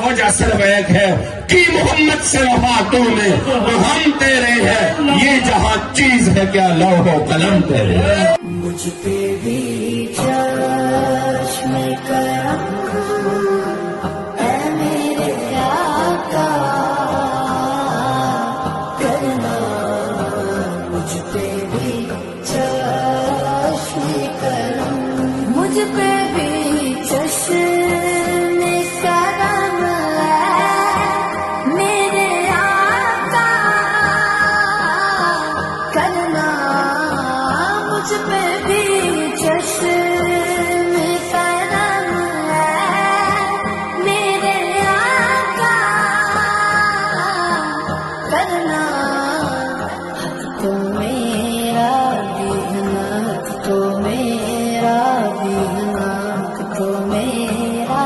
وجہ صرف ایک ہے کہ محمد سے وفا تو نے تو ہم تیرے ہیں، یہ جہاں چیز ہے کیا لوح و قلم تیرے۔ مجھ پہ بھی چشم کرم اے میرے آقا کرنا، مجھ پہ بھی چشم کرم، مجھ پہ بھی چشم کرم ہے میرے آقا کرنا، مجھ پہ بھی چشم کرم ہے میرے آقا کرنا، تو میرا دینا تو میرا دینا تو میرا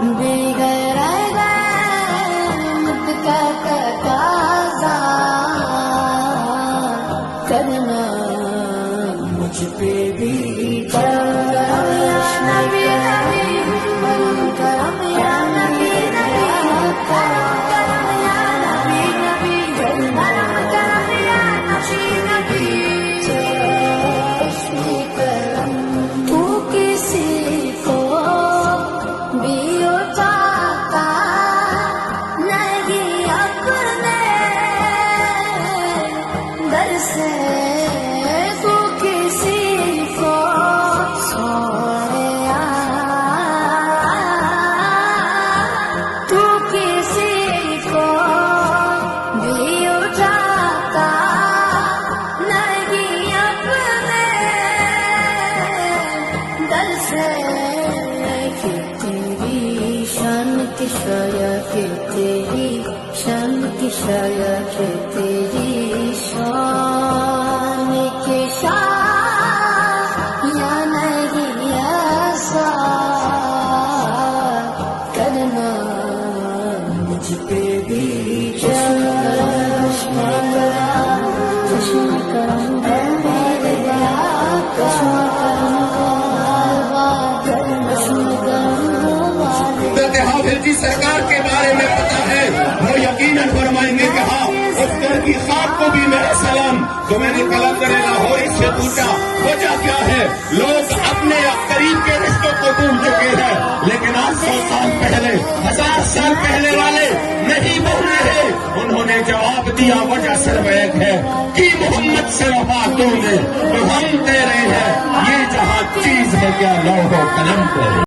بغیر رحمت کا تقاضا کرنا، مجھ پہ بھی کرم یا نبی نبی کرم یا نبی نبی کرم یا نبی نبی کرم یا نبی نبی چشم کرم، تو کسی کو بھی اٹھاتا نہیں اپنے در سے، تو کسی کو سویا، تو کسی کو بھی اٹھاتا نہیں اپنے در سے، کہ تیری شان کی شایا، کہ تیری شان کی شایا، کہ تیری شان کی شان یا نہیں ایسا کرنا، مجھ پہ بھی چشم کرم، چشم کرم ہے میرے آقا، چشم کرم حضرت حافظ جی سرکار کے بارے میں پتا ہے، وہ یقیناً فرمائیں گے کہ ہاں اس گھر کی خواب کو بھی میرا سلام، تو میں نے قلندر لاہوری سے پوچھا وجہ کیا ہے؟ لوگ اپنے قریب کے رشتوں کو بھول چکے ہیں، لیکن آج 100 سال پہلے 1000 سال پہلے والے نہیں بھولے ہیں۔ انہوں نے جواب دیا وجہ صرف ایک ہے کہ محمد سے وفا تو نے تو ہم تیرے ہیں، یہ جہاں چیز ہے کیا لوح و قلم تیرے۔